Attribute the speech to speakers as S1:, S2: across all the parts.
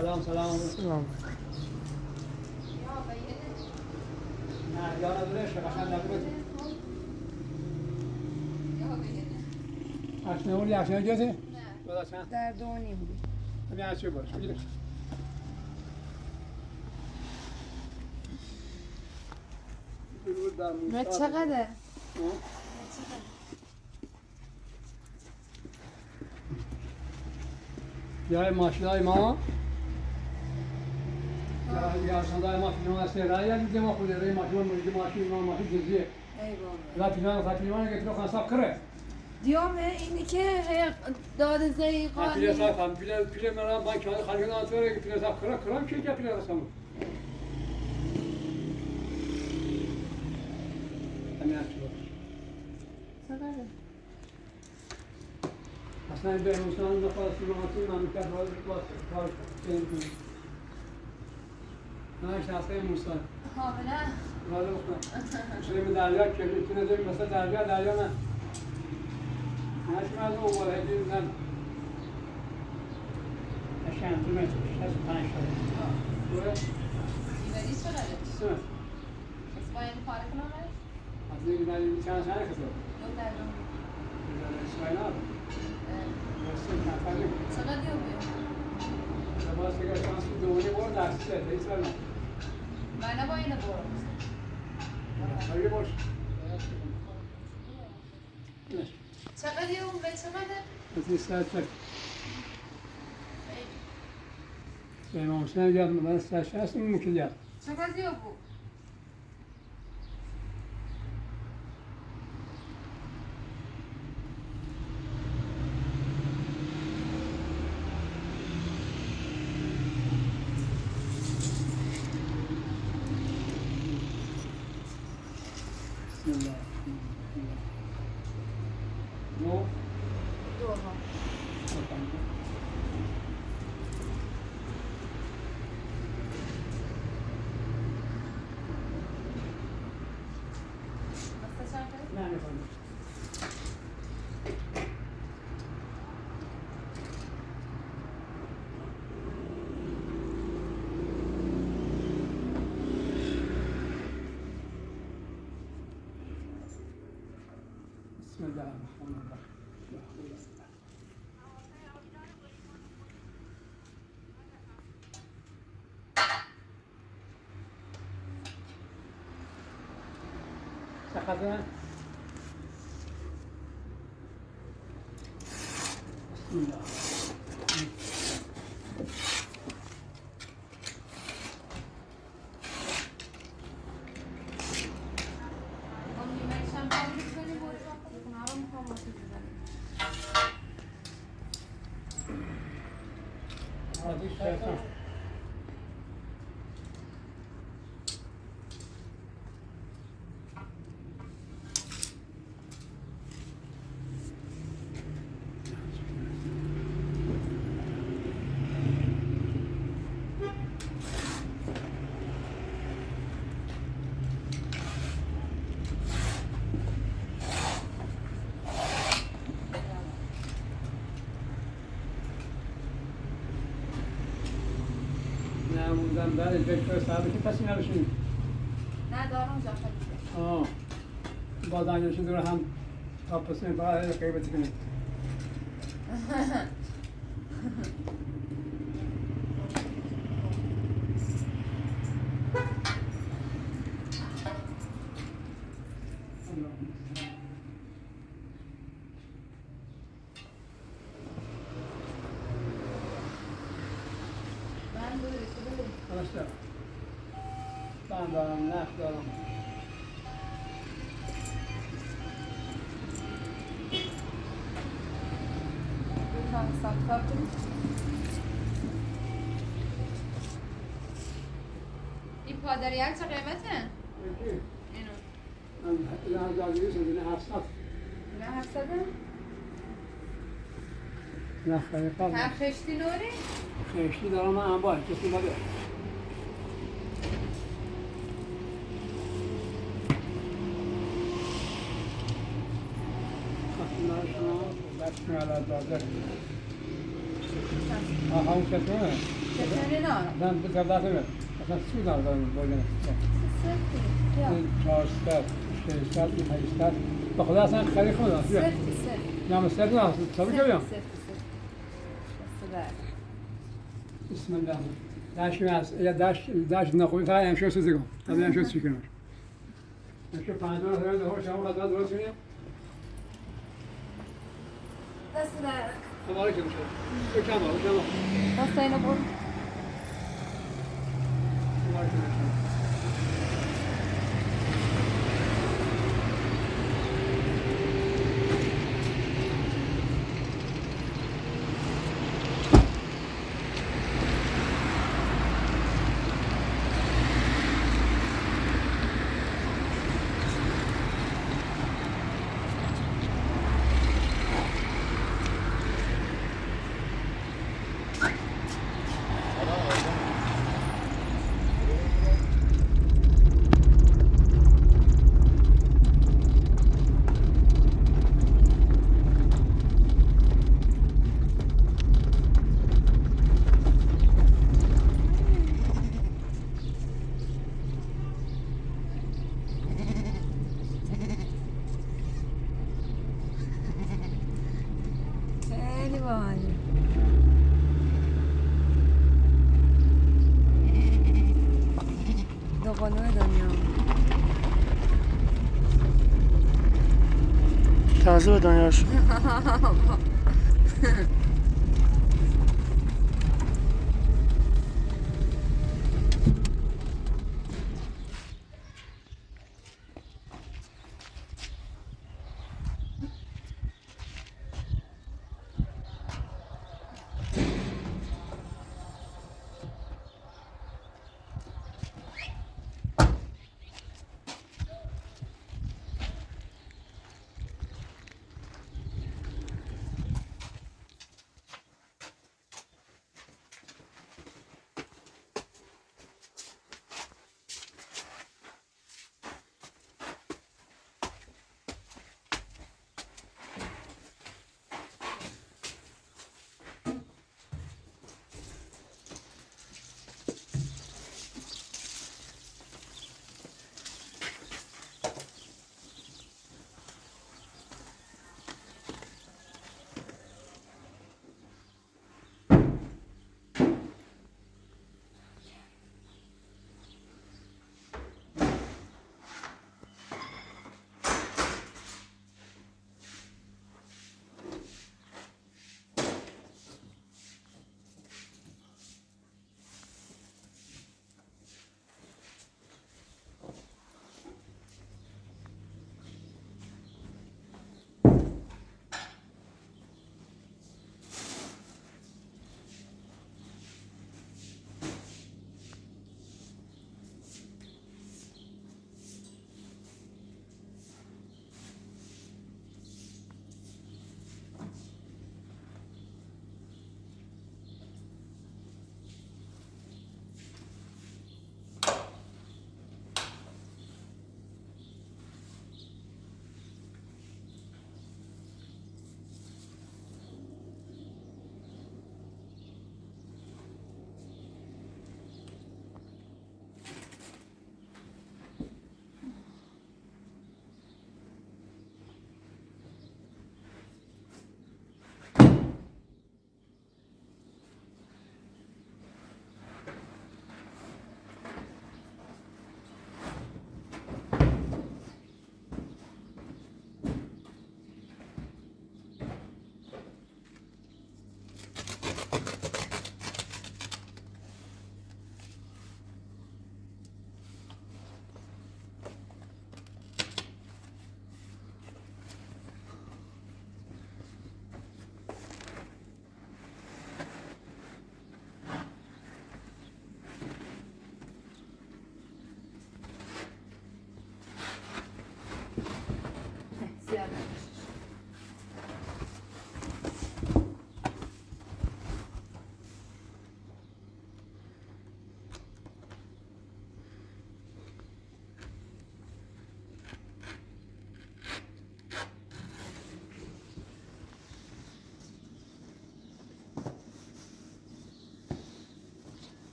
S1: سلام سلام.
S2: سلام.
S1: نه یاد نداره شقیقا نبود. اشنا ولی اشنا جاته؟ نه. بالا چند؟
S3: در 2.5 بود.
S1: همین از چه باش؟ بگیر.
S3: نه چقدر؟
S1: یا ماشینای ما یا صدای ماشین ما است رای دیگه ما خود رای ماشین ما جزیه لا فاطمه که تو خاصا کره
S3: دیوم اینی که داد زی قانی
S1: پیله صاحب پیله مرا با که خالی ناتوره که پیله صاحب کرم چه که پیله رسم همین است
S3: چقدر؟
S1: اصلا به مسلمان نخواست ما مملکت را کار کنیم نه شخصه موسی
S3: کاملا
S1: ولی بخون شده دریا که میتونه زمین مثلا دریا نه نشون از اون بالا هدیه زن اشیان تو متر 65 شده دوره
S4: ایوری چقدره؟
S1: سه
S4: از باید پاره کنم برش؟
S1: از دیگه ندیدی چند کسا
S4: دو درجان
S1: اسمایی نبود
S4: چقدر دیو بیو؟
S1: باز دیگه شانس دومی برد درسته هیچ ولی نه
S4: من با اینو برو
S1: خیلی باش
S4: چقدر دیو به چقدر؟
S1: از این ساعت چک به امام حسین یاد من ساعت هست ممکن یاد
S4: چقدر دیو بود؟
S1: بسم الله نو
S4: دوها بسته چند کرد؟
S1: نه نفهمم بسم الله الرحمن الرحیم چقدر؟ بسم الله
S4: اون نیمه شمپانی بکنی برو اونا رو میخوام واسه بزنیم
S1: عادی شیطان نه موندم بعد فکر صاحب که کسی نباشین
S4: نه دارم جا خیلی
S1: آه باز انجامشون دور هم تا پسین فقط قیبتی کنید
S4: من دو رسیده بود
S1: درسته من دارم نفت دارم
S4: دو تا حساب کار کنیم این پادریک چه قیمته؟
S1: یکی
S4: اینو
S1: من یه شده نه 700
S4: نه 700
S1: نه خیلی قبل
S4: هر خشتی نوری؟
S1: خیشتی دارم من انباه کسی بده خواهی شما بچه علا داده همون کسی نه
S3: چطوری نارم؟
S1: من به دولت میاد. مثلا سود ندارم باید.
S3: سفتی. یا.
S1: این 400 600 800 به خدا اصلا خرید خودم.
S3: سفتی.
S1: نه مثلا نه سال که بیام.
S3: سفتی.
S1: بسم الله. داش میاس یا داش نخوی تا امشو سوزیگم. تا امشو چیکنم. امشو 50 هزار دو شما قد درست کنیم.
S3: دست در.
S1: تمام که میشه. کم
S3: دست اینو برو. خیلی باحاله. دوقلوی دنیا.
S2: تازه به دنیا شد.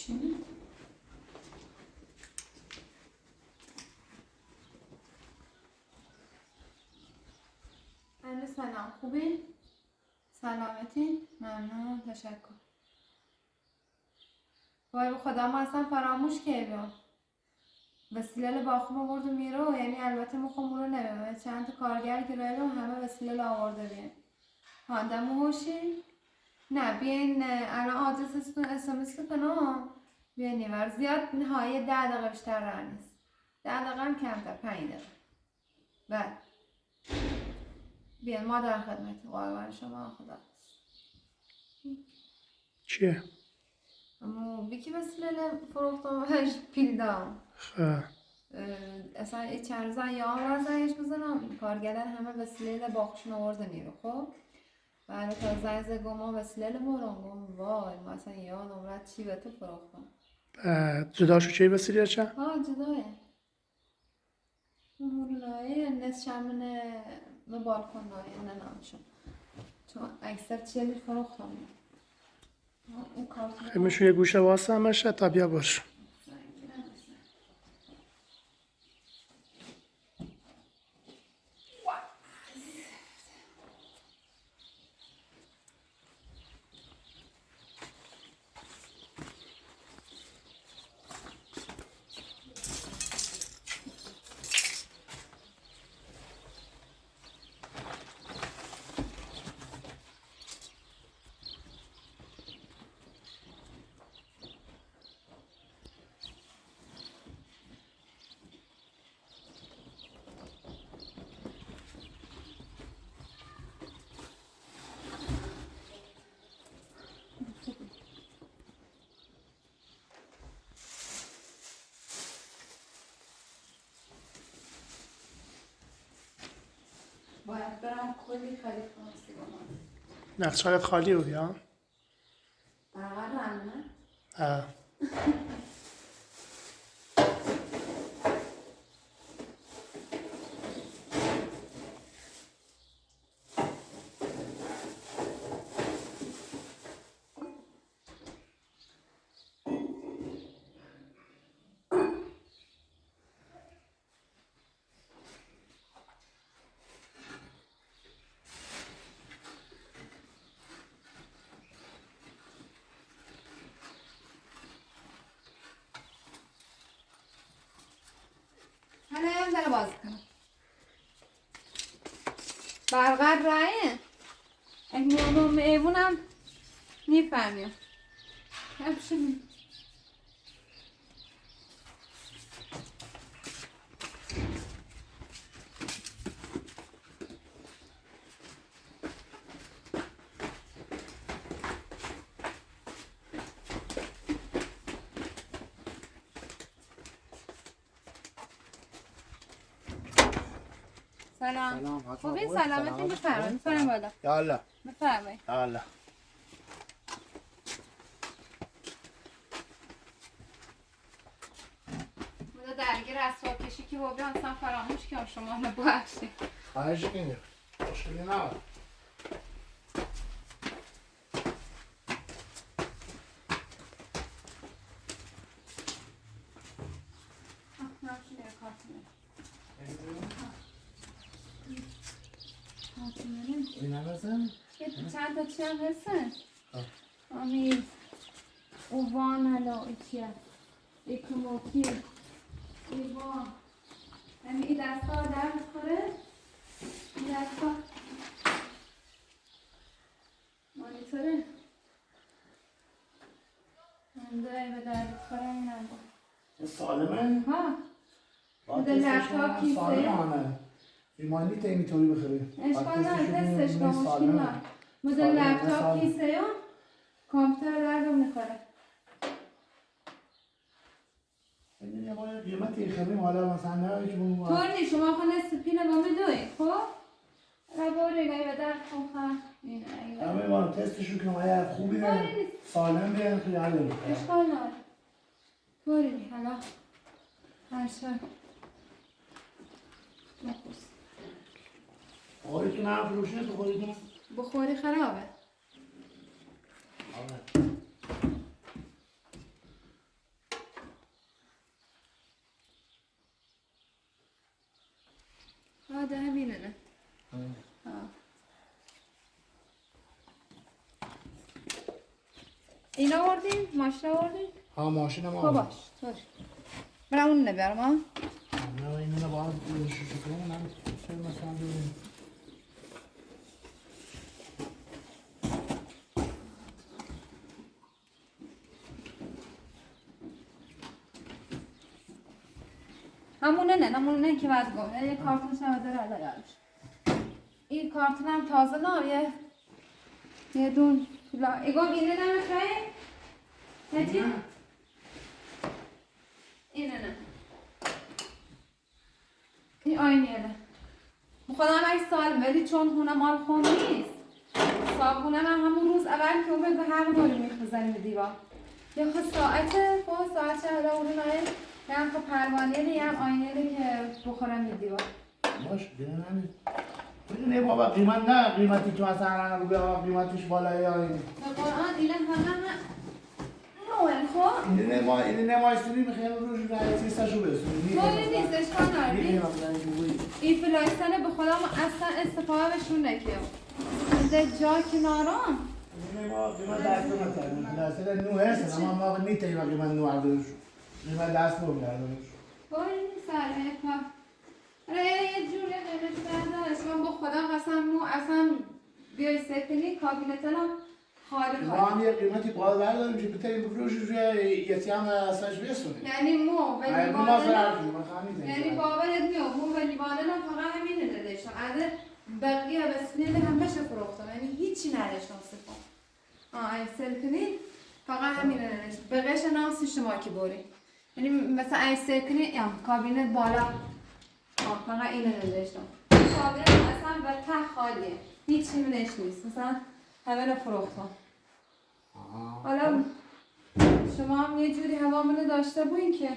S4: چی؟ بله سلام، خوبین؟ سلامتین؟ ممنون، تشکر. وای خدا ما اصلا فراموش کردیم. وسیله با خوب آورد و میرو، یعنی البته ما خب رو نمیم چند تا کارگر گراییم همه وسیله آورده بیم. هاندم هوشی؟ نه بیاین الان آدرستون اسمس کنم بیاین نیور زیاد نهایه 10 دقیقه بیشتر راه نیست. 10 دقیقه هم کمتر 5 دقیقه. بله بیاین ما در خدمت قربان شما خدا.
S2: چیه؟
S4: اما بیکی وسیله فروختم هش پیل دام.
S2: خب
S4: اصلا این چند روز ایام زنگش بزنم کارگران همه وسیله باخشون آورده میره خب بعد تا زنگ زگم وسیله برام وای ما اصلا یا نمرت چی به تو فروختم
S2: جداشو چی وسیله چه؟
S4: ها جدایه مورنایه نس شمنه بالکن نایه ننامشون چون اکثر چیلی فروختم اون کارت
S2: خیمشون یه گوشه واسه همشه تا بیا باش.
S4: باید برم کلی خرید کنم سیگار
S2: نقشه‌ات خالی بود یا؟
S4: برقرار نه؟
S2: ها
S4: حالا هم داره باز کنم برقرار رایه اگه ایوونم نیفهمیم همشون سلام خوبی سلامتی بفرمایید بالا
S2: یالا
S4: بفرمایید
S2: یالا
S4: بوده درگیر اسباب کشی که بابی اصلا فراموش کنم شما رو ببخشید
S2: خواهش کنید مشکلی نبود
S4: چند تا چی هم هستن؟ آمیر اووان هلا ایچیه ایکموکی ایوان یعنی این دستا ها در بخوره این دستا مانیتوره اندره به در بخوره این هم
S2: سالمه؟
S4: ها
S2: بوده
S4: لپتاپ کیسه
S2: سالمه ایمانی تا اینطوری بخوری
S4: اشکال نه تستش با مشکل نه مدل لپتاپ کیسه یا کامپیوتر دردم میخوره
S2: این یه باید قیمتی خیلی حالا مثلا نه که اون
S4: طور نیست شما خود نصف پیل با میدوید خب؟ را باری گایی بدر خونخواه این
S2: همه ما تستشو کنم اگر خوبی سالم بیان خیلی حل
S4: اشکال نه طوری نی حالا هر شد نخوست
S2: آقایتون هم فروشه تو خودتون؟
S4: بخوری خرابه اینا آوردین؟ ماشین آوردین؟
S2: ها ماشین هم
S4: خب باش باش برم اون نبرم ها؟
S2: نه اینو باید شوشو کنم هم چه مثلا ببینیم
S4: همونه که باید گم یه کارتون شما داره علایش این کارتون هم تازه نه یه دون ایگو اینه نمیخوای؟ هجی؟ اینه نه این آینیه خودم اگه سالم ولی چون خونه مال خون نیست صابونه من همون روز اول که اومد به هر دوری میخوزنیم به دیوار یه خود ساعته حالا اونو نایه یه هم خود پروانیه یه هم آینیه که بخورم به دیوار
S2: باش بینه نمی بینه بابا قیمت نه قیمتی که مثلا رو بیا قیمتش بالایی یا اینه
S4: به قرآن اینه همه نوعن خب
S2: اینه نمایستونی میخوایم روش رای تیستشو برسونیم
S4: طوری نیست اشکال نداری این فلایستنه به خودم اصلا استفاده بشون نکیم اینده جا کناران
S2: اینه ما قیمت دست نمیتونیم فلایستنه نو هست اما ما نیتیم قیمت نو اردوش قیمت دست نو بیاردوش
S4: طوری نیست سره پا یه جوری قیمتی دردارش من با خودم اصلا بیای سکنی کابینتنا خالی
S2: ما هم یه قیمتی باید برداریم که بتریم بفروش روی یتی هم اصلاش برسونیم
S4: یعنی مو و
S2: یعنی
S4: بابا یه مو و لیوانه هم فقط همینه نداشتم عده بقیه بسنیده هم بشه فروختم یعنی هیچی نداشتم سپا این سلکنی فقط همینه نداشتم بقیش ناسی شما که باری یعنی مثلا این سلکنی کابینت بالا فقط اینه نداشتم کابینت اصلا به ته خالیه هیچی منش نیست مثلا همه رو فروختم حالا شما هم یه جوری هوامونه داشته بودین که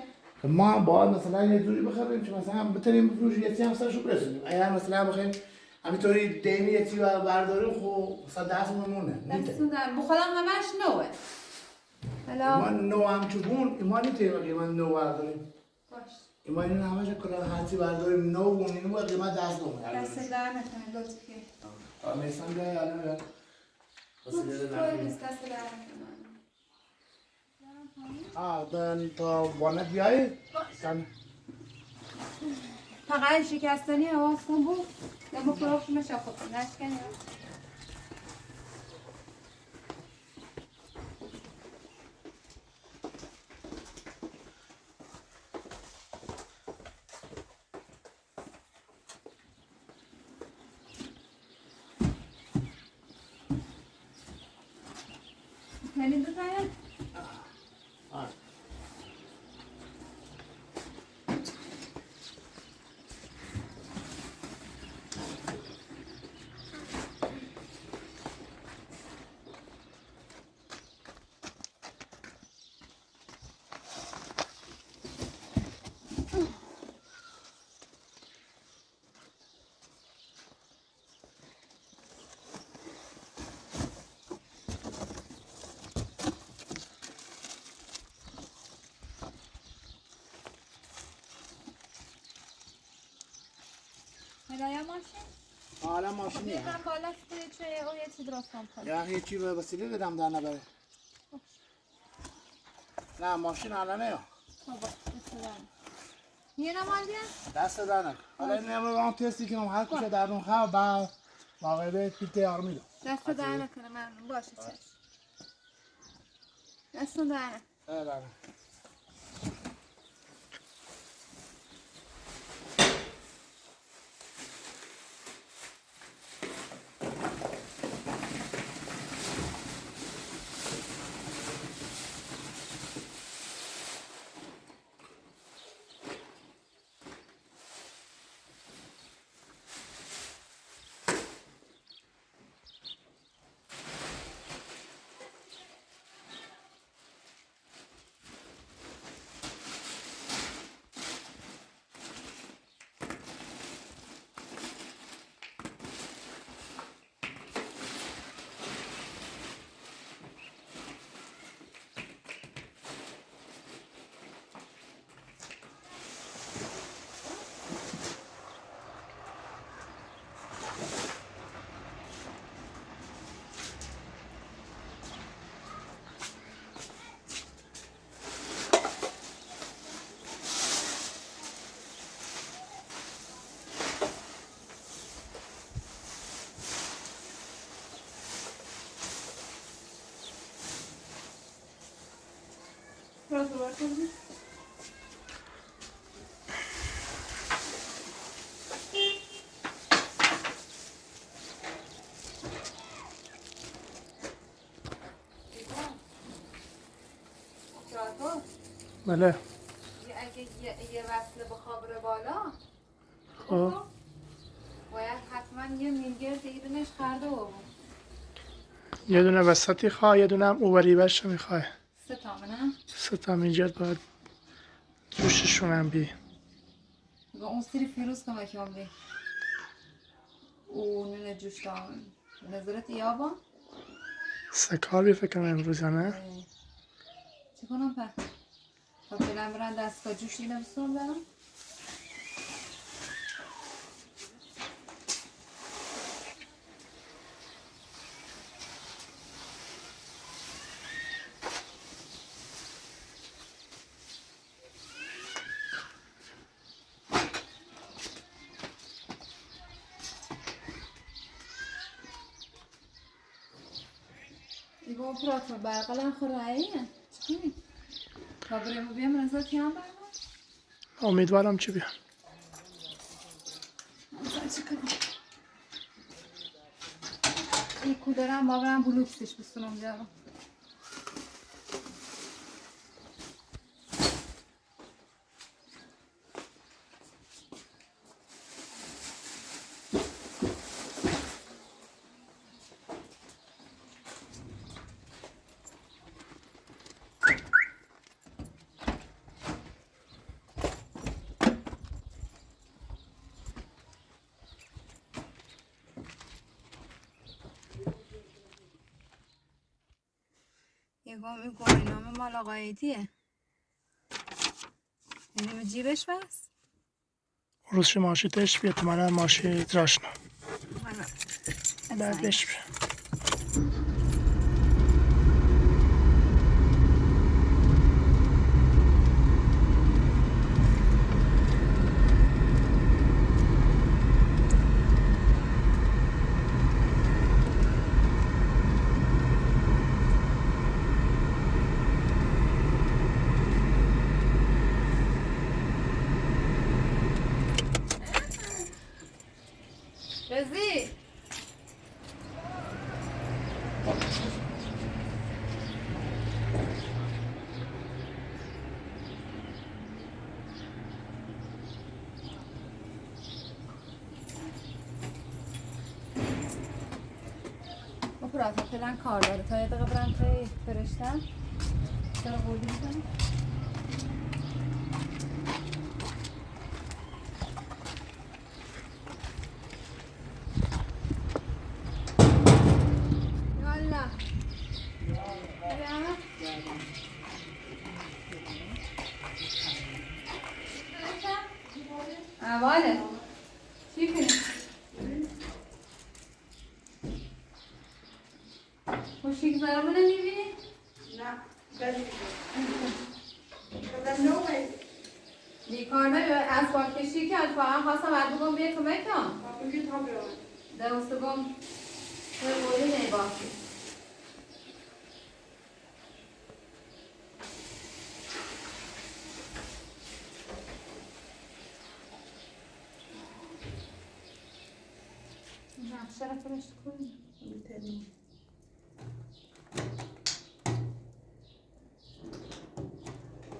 S2: ما هم باید مثلا یه جوری بخریم که مثلا بتونیم بفروش یتی هم سرشو برسونیم اگر مثلا بخوایم همینطوری دیمی یتی برداریم خب مثلا دستمون مونه
S4: دستون در بخودم همش نوه
S2: ما نو هم چوبون ایما نیتیم قیمت نو برداریم
S4: باش
S2: ایما این همش کلا هرچی برداریم نو بونیم و قیمت دست نو
S4: دست در نکنه لطفی
S2: میسان بیایی الان بیاد
S4: طوری نیست دست در نکنه
S2: دن تا وانت بیایی
S4: فقط شکستنی حواستون بود یا با فروخش میشه خودتون نشکنی یعنی دو تاید؟ هدایه ماشین؟
S2: حالا ماشینیه
S4: بیرم بالا چه او یه چی درست کنم
S2: یا یه چی به وسیله بدم در نبره نه ماشین الان نه
S4: یه نمال بیان؟
S2: دست دارنک حالا این نمره هم تستی کنم هر کشه در اون خواه با واقعه پیته آرمی دو
S4: دست در نکنه ممنون باشه چشم دست در نکنه برات رو کنم.
S2: بله.
S4: اگه یه وصله بخوابره بالا
S2: خب
S4: باید حتما یه میلگرد ایرونش خرده بابا.
S2: یه دونه وسطی خواه، یه دونه هم اووری بشه میخواه.
S4: 3 تا منم
S2: 3 تا میلگرد باید جوششون هم بی.
S4: اون سری فیروز کمک هم بی او نونه جوش دامن نظرت یابا
S2: 3 کار بی فکرم امروز نه؟
S4: چی کنم پر؟ تا فیلم برن دستگاه جوش دیده بسون برم. دیگه اون پراتور برقلن خوراییه چی کنی؟ تا بریم بیم نظرت هم برم؟
S2: امیدوارم چی بیان.
S4: نظر چی کنم؟ این کودرم با برم بلوکسش بستونم جارم. این گواهینامه مال آقای ایدیه. یعنی به جیبش بست؟
S2: روزش ماشی تش بیاد تو منم ماشی دراشنا بعدش بیاد.
S4: رزی با پراتور فعلا کار داره تا یه دقیقه برم توی فرشتن چرا بردی میکنی؟ یالا اواله چی کنی؟ خوشی گذارمو نمیبینی؟
S3: نه بدی بدم نوعی
S4: بیکار نبید اسباب کشی کرد فقط خواستم بگم بیا کمک کن
S3: بگید تا بیارم
S4: دوستگم به بولی نیباکی چرا فرشت کنی؟
S3: میتونی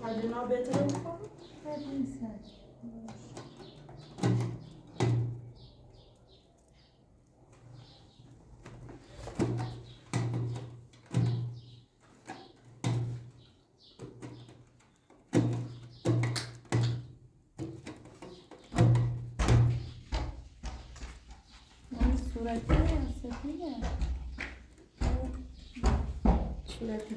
S3: مدینا بهتره بخورم؟
S4: صورتی یا سفیده؟
S3: صورتی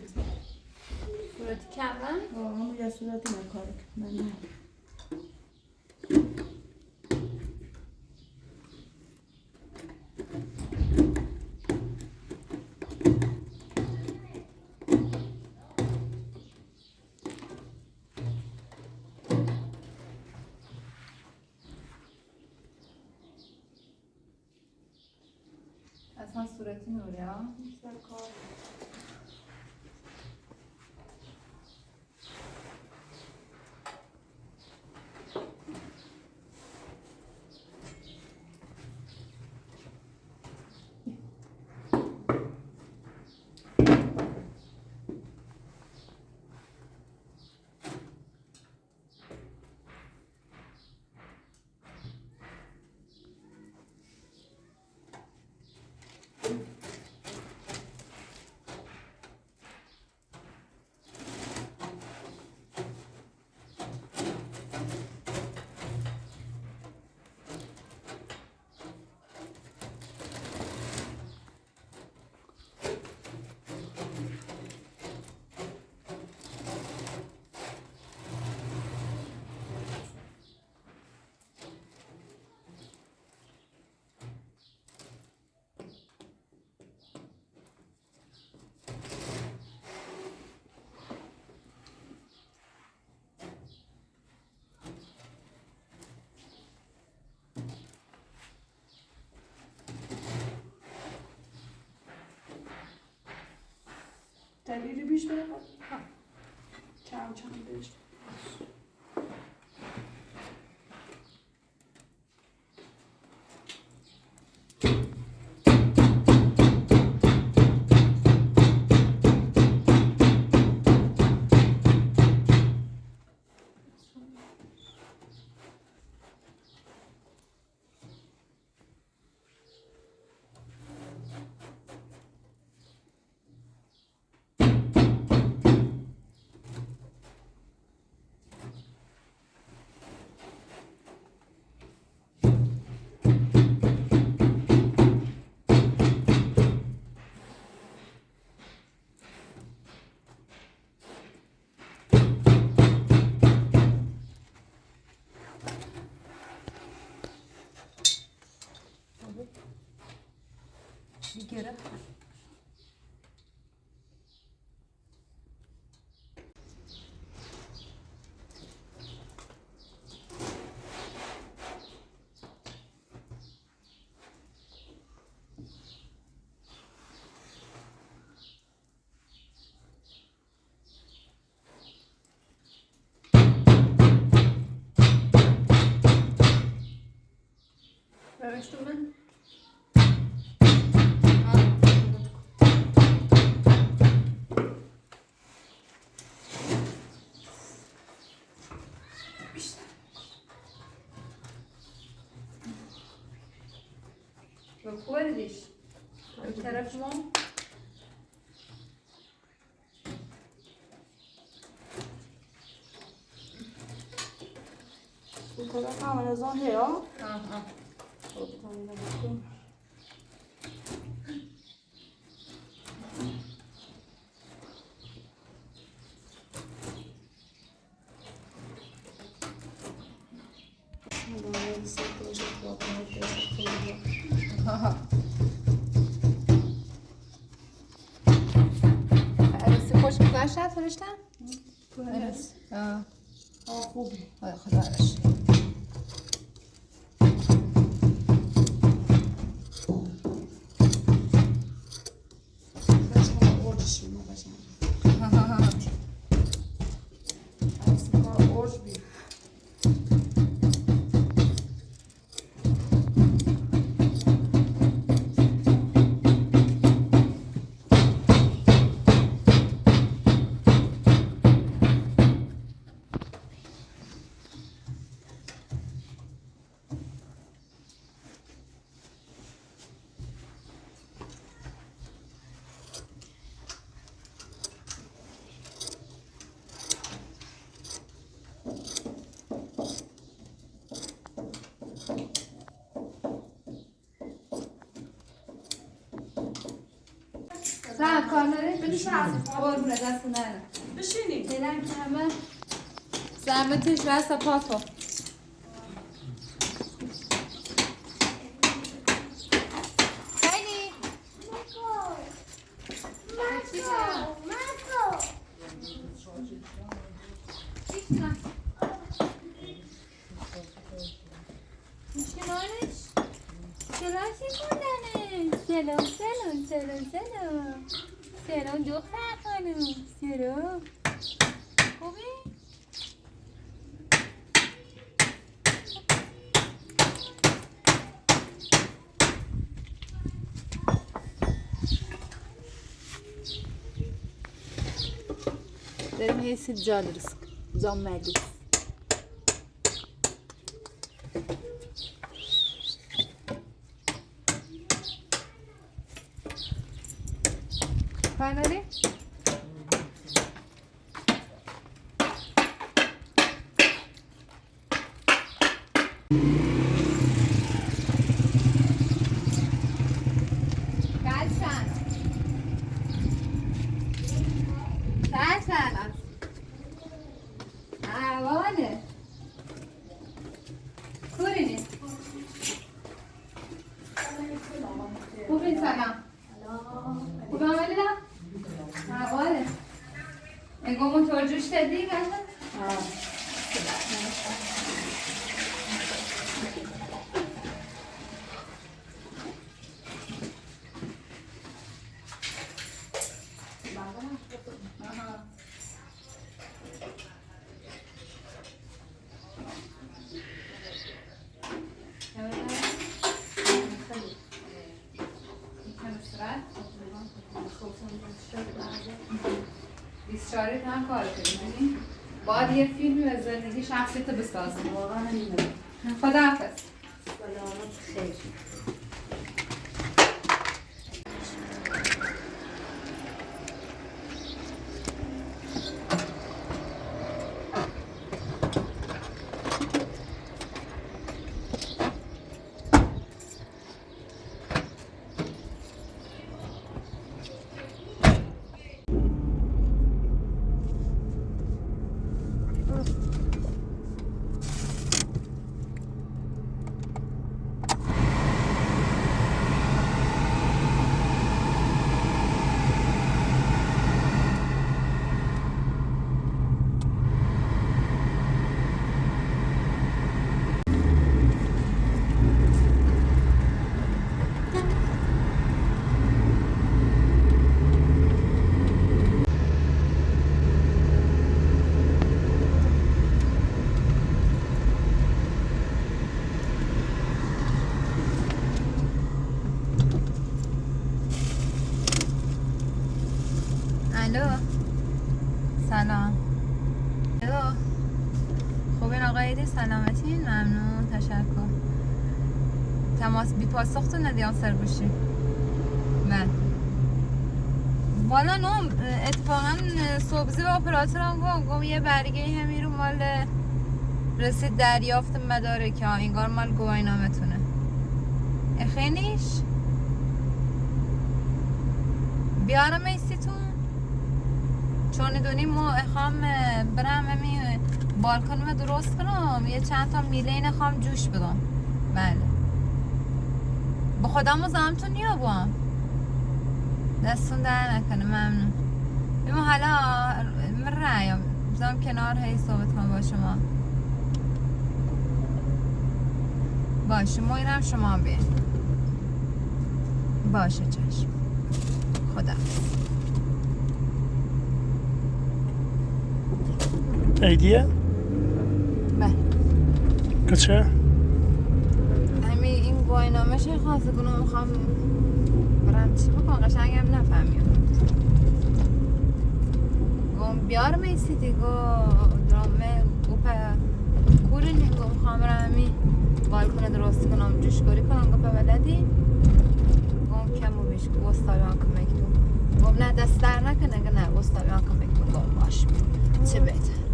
S4: صورتی کمرن؟
S3: همون یه صورتی نکاره من نه
S4: اصلا صورتی نوری ها؟
S3: سرکار
S5: دلیلی بیش بره چم بهش گرفت من بکوردیش این طرف ما
S3: این طرف هم از آن هیا
S4: عروسی خوش گذشت فرشتم؟
S3: خوبی
S4: خدا رشد سلام کار نداری؟ بشین قربونه دست نره
S5: بشینیم
S4: دلم که همه زحمتش رست پاتو خیلی سلام دختر خانم سلام خوبی؟ داریم حیثی جا درست جام مجلس Finally? 24 هم کار کنی باید یه فیلمی از زندگی شخصیت بسازی
S3: واقعا همینه.
S4: خداحافظ
S3: سلامت خیر.
S4: الو سلام الو خوبین آقای ایدی سلامتین ممنون تشکر تماس بی پاسختون ندیام سرگوشی من والا نوم اتفاقا صبحزی به اپراتورم گم یه برگه همین رو مال رسید دریافت مدارک ها اینگار مال گواهی نامتونه اخینیش بیارم ایستیتون چون دونی ما اخوام برم همین بالکن درست کنم یه چند تا میله اخوام جوش بدم بله با خودم و زمتون نیابم دستون در نکنه ممنون بیم حالا من رأیم بزنم کنار هی صحبت کنم با شما باشه ما اینم شما بین باشه چشم خدا
S2: ایدیه؟
S4: بله
S2: کچه؟
S4: همین این گواهینامه شه خواسته کنم میخوام برم چی بکنم قشنگم نفهمیم گم بیار میسیدی گو درامه گو کوری نگو میخوام برم همین بالکن درست کنم جوشگاری کنم گو بلدی گم کم و بیش گو استاویان کمک دو گم نه دست در نکنه نه استاویان کمک دو گم باش چه بهتر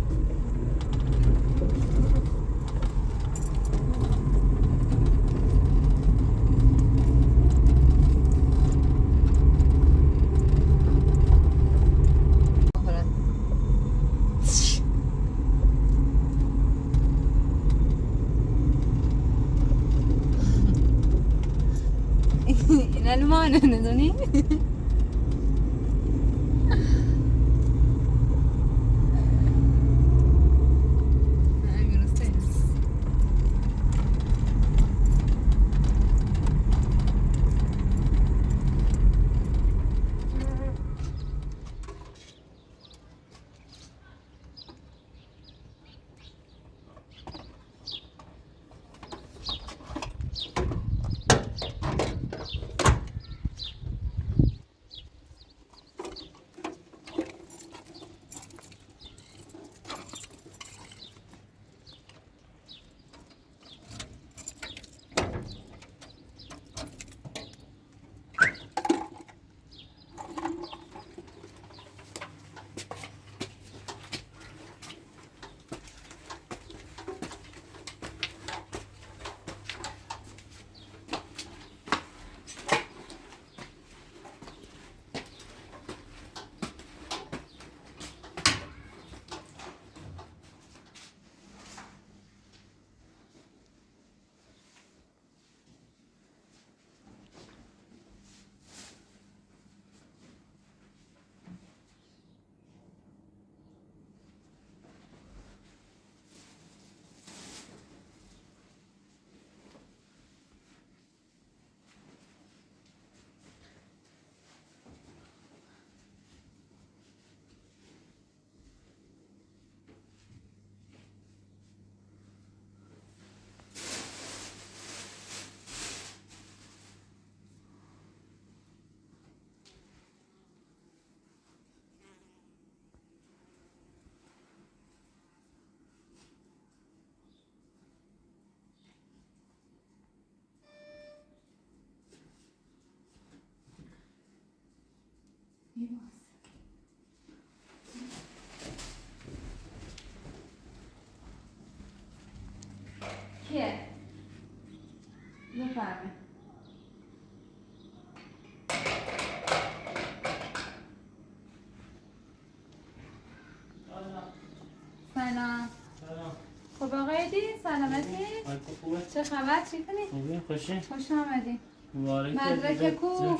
S4: این المانه ندونی؟ کیه؟ بفرمه سلام خب آقای ایدی سلامتی؟ چه خبر چی کنی؟
S6: خوبی خوشی؟
S4: خوش آمدی
S6: مبارک
S4: مدرک کو؟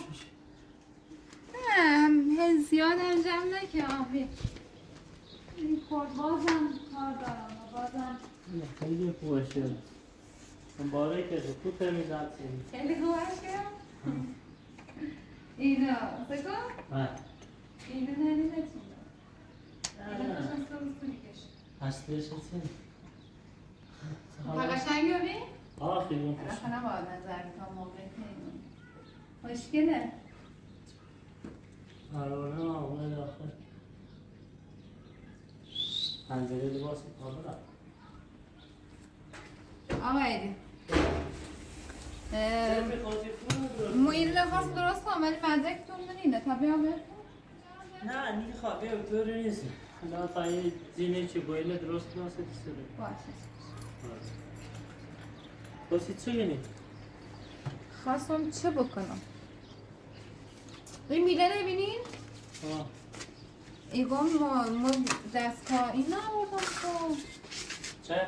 S4: نه زیاد هم جمع نکه آبی این خورد بازم کار دارم و بازم
S6: خیلی خوبه شد مبارکه تو تمیزت
S4: خیلی خوبه شد اینو سکو؟
S6: ها
S4: اینو نمیده چی دار اینو نشسته بستونی کشی
S6: هستش هستی؟
S4: قشنگی ببین؟
S6: خیلی خوش
S4: رفت نباید نظر تا موقع کنیم مشکله
S6: آرونه آمونه داخل پنجره لباس کامل
S4: آقا ایدی
S6: چرا میخواستی فرو
S4: ما این لباس درست هم ولی مدرکتون اینه تا بیام بهتون
S6: نه نیگه خوابی اوتوری نیست نه تا یه زینه چی بایله درست ناستی سره
S4: باشه
S6: خواستی چه گنی؟
S4: خواستم چه بکنم این میله نبینین؟ ایگاه ما دستگاه این نبردم تو
S6: چه؟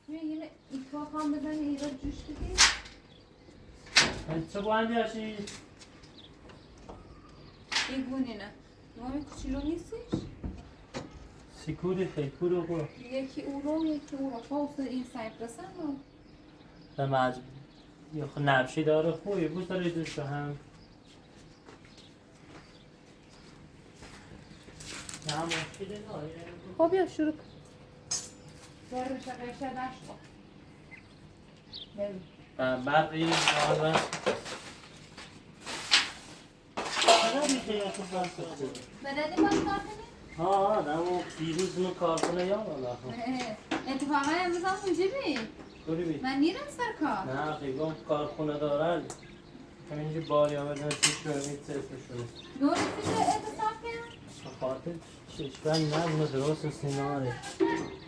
S4: یه ایتوا هم بزنی ایرا جوش بدی
S6: چه باندی هاشی؟
S4: این گونه نه نومی کچیلو نیستیش؟
S6: سیکوری خیکورو برو
S4: یکی او رو یکی او رو فاوست این سایپرسن رو
S6: به مجموع یا خود نبشی داره خوبی بود داره دوش هم نه مشکلی نه
S4: خب یا شروع کن داره شقیشه دشت کن ببین
S6: بعد این آن چرا میشه یا خود بسته بود؟
S4: بلدی باز کار کنی؟
S6: ها نه اون دیروز اونو کارخونه یا والا
S4: اتفاقا امروز هم اونجا بی
S6: کوری بید
S4: من نیرم سر کار
S6: نه خیلی کارخونه دارن همینجا باری آمدن چیش رو میتسه شده
S4: دو رسید اتصاب کرد؟
S6: خاطر چشمن نه اونو درست سیناره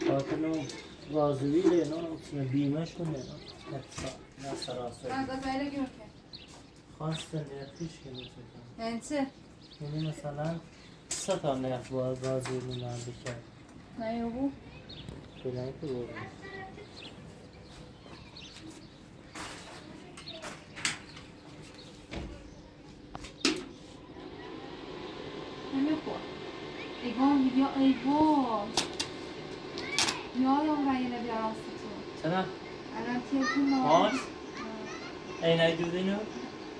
S6: خاطر اون وازویله نه بیمش کنه نه سراسر
S4: مگازایل گیر کرد
S6: خواستن نرخیش که میتونم
S4: یعنی چه؟
S6: یعنی مثلا 3 تا نرخ باید وازویلی مرده کرد
S4: نه یه بو
S6: فیلنگ که بود
S4: نمیخور ایگان یا ایگان یادم رایله بیارم سیتون
S6: چرا؟
S4: الان تیلتون
S6: ماش؟
S4: نامش
S6: اینای دودینو؟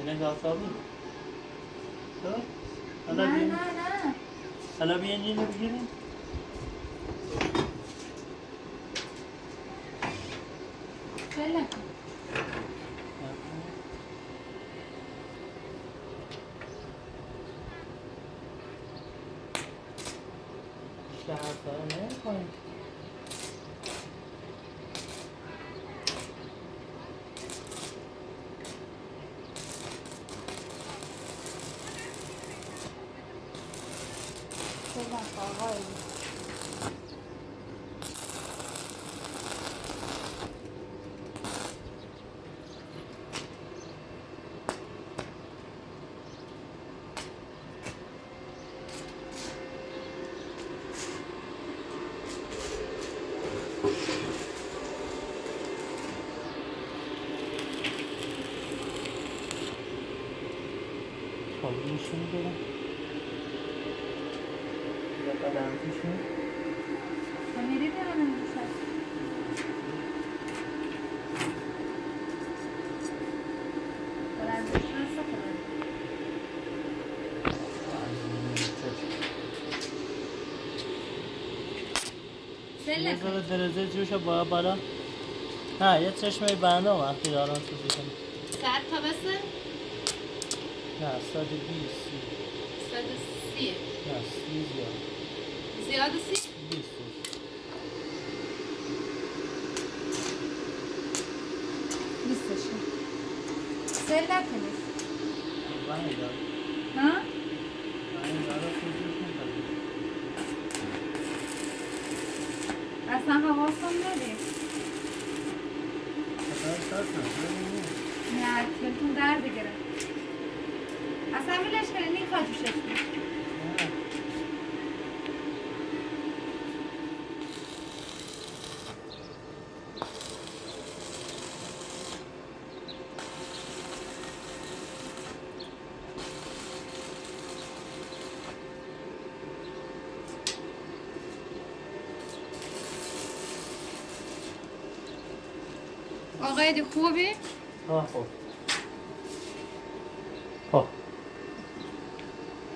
S6: اینای داستابی؟ تو؟
S4: نه نه نه
S6: حالا بیان اینو بگیریم؟
S4: بله
S6: بیشتر حرفا نمی کنیم
S4: آقای
S6: خب اینشونو برم یه قدم پیشون
S4: میری بیارم امروز بلندش نسته کنم
S6: یه ذره درزه جوشو بالا نه یه چشمه بنده وقتی دارم چیزی کنم
S4: 100 تا بسه؟
S6: نه 120
S4: 130
S6: نه 30
S4: زیاد 30؟
S6: 20
S4: 20 سل نکنید ها؟
S6: این داره فوزش میکنه.
S4: اصلا حواسم ندیم. نه دلتون درد گرفت. اصلا میلش کنه نیخواد جوشش کنه. آقا ایدی خوبی؟
S6: خوب. خب.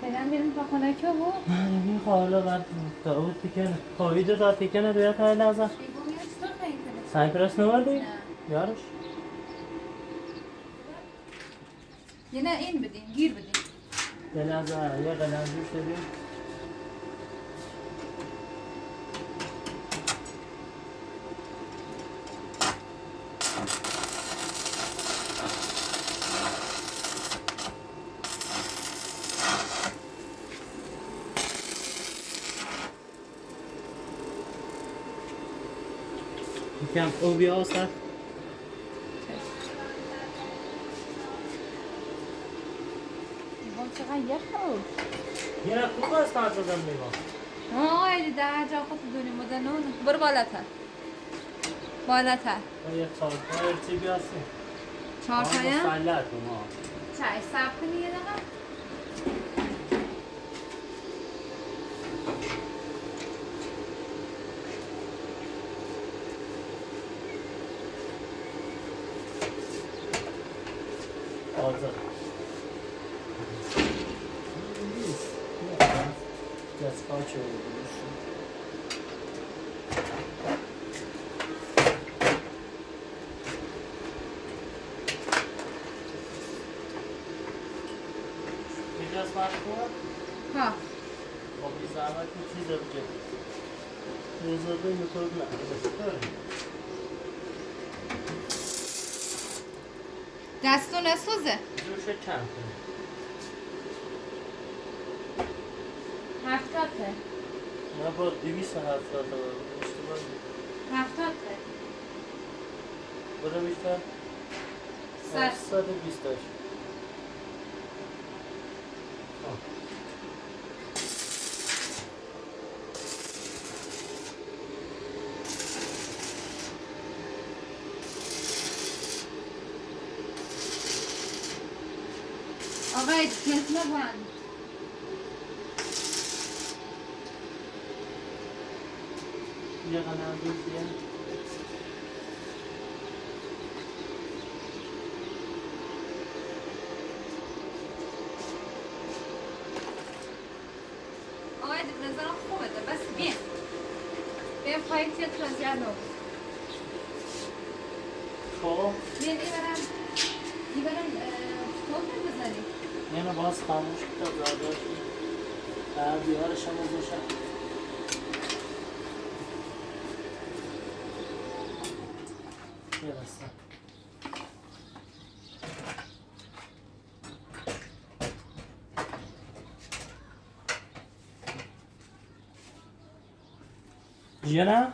S4: فعلا بیرون تا خونه که بود؟
S6: این حالا بعد داود تیکنه. خواهیده تا تیکنه دویت های لحظه.
S4: بیگم یه چطور خیلی کنه؟
S6: سعی پرست نوردی؟
S4: نه.
S6: یارش؟
S4: یه نه این بدین، گیر بدین.
S6: یه لحظه یه قلم جوش دادیم. یکم اوبی آسف.
S4: بیگم چقدر یخ
S6: یه نه خوب است تا زدم نگاه.
S4: آقا ایدی در جا خود دونیم بوده نونه. برو بالاتر. بالاتر.
S6: یه چارتای چی بیاستی؟
S4: چهارتایه؟
S6: مسلط ما.
S4: چای صبر کنی یه دقیقه.
S6: آزاد. Gazpacho. Biraz farkı var.
S4: ها
S6: O bir zahmet bir çiz yapacak. Hızlı yukarıda.
S4: دستون سوزه
S6: Zürşe çantı.
S4: هفتاته
S6: Ne bu 200 haftada var. İşte var.
S4: هفتاته
S6: Burada işte.
S4: Sar.
S6: Sadece 20 taş.
S4: آقا تلفن بند
S6: یه قناه دوستیه.
S4: آقا به نظرم خوبه ده بس بیا پای تلفن زیاد نو
S6: خب
S4: بیا میبرم توفر بزنی
S6: یعنی باز خاموش کتا زاداشی بیارش هم بزنشم یه بستم یه نه؟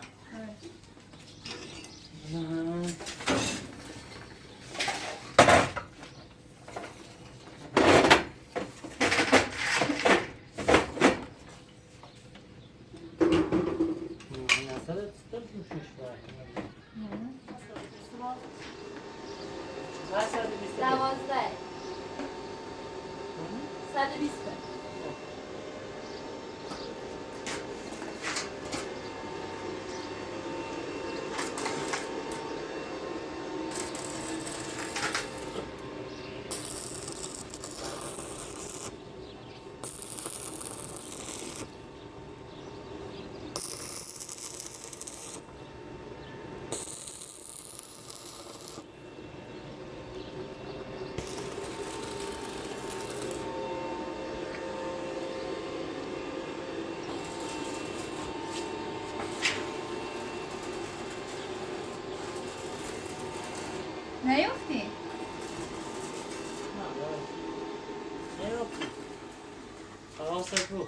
S4: دوازده 120
S6: راست رو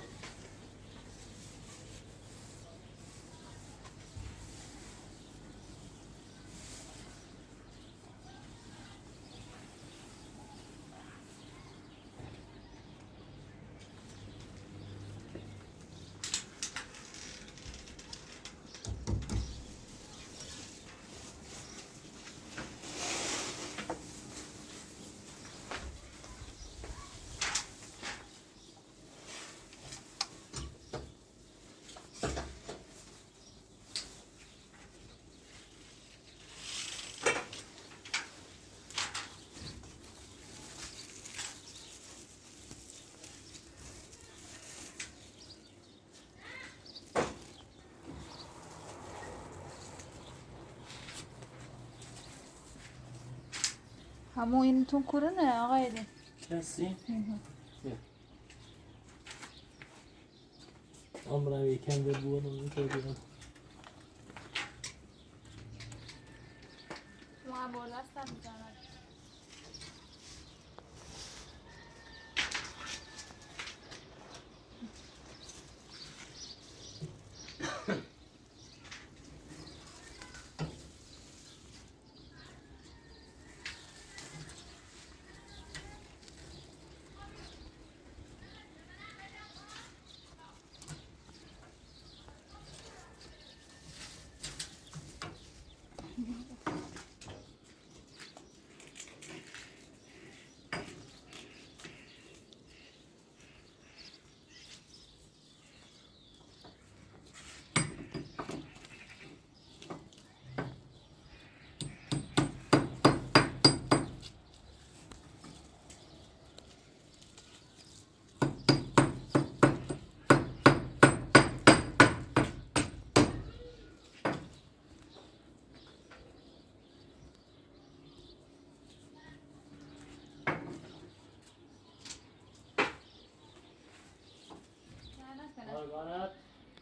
S3: همون اینتون کرونه آقا ایدی
S6: کسی؟ عمرم یکم به بودم اینطور بیرم
S3: ما برده هستم میزنم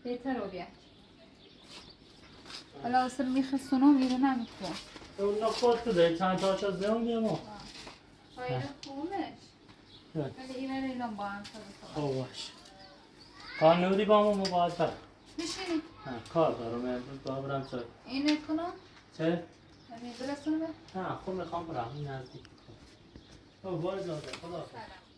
S3: بهتر رو بیاد حالا اصلا میخستونم میره نمیخوام
S6: اون خود تو ده چند تاش از دیون بیمو
S3: فایده خومش ولی این اینا با هم
S6: خب باش کار نودی با ما باید برم
S3: بشینی
S6: کار دارم امروز باید برم چه
S3: اینو کنم
S6: چه؟
S3: یعنی برسونه به
S6: نه خب میخوام برم این نزدیک خب باید داده خدا
S3: سلام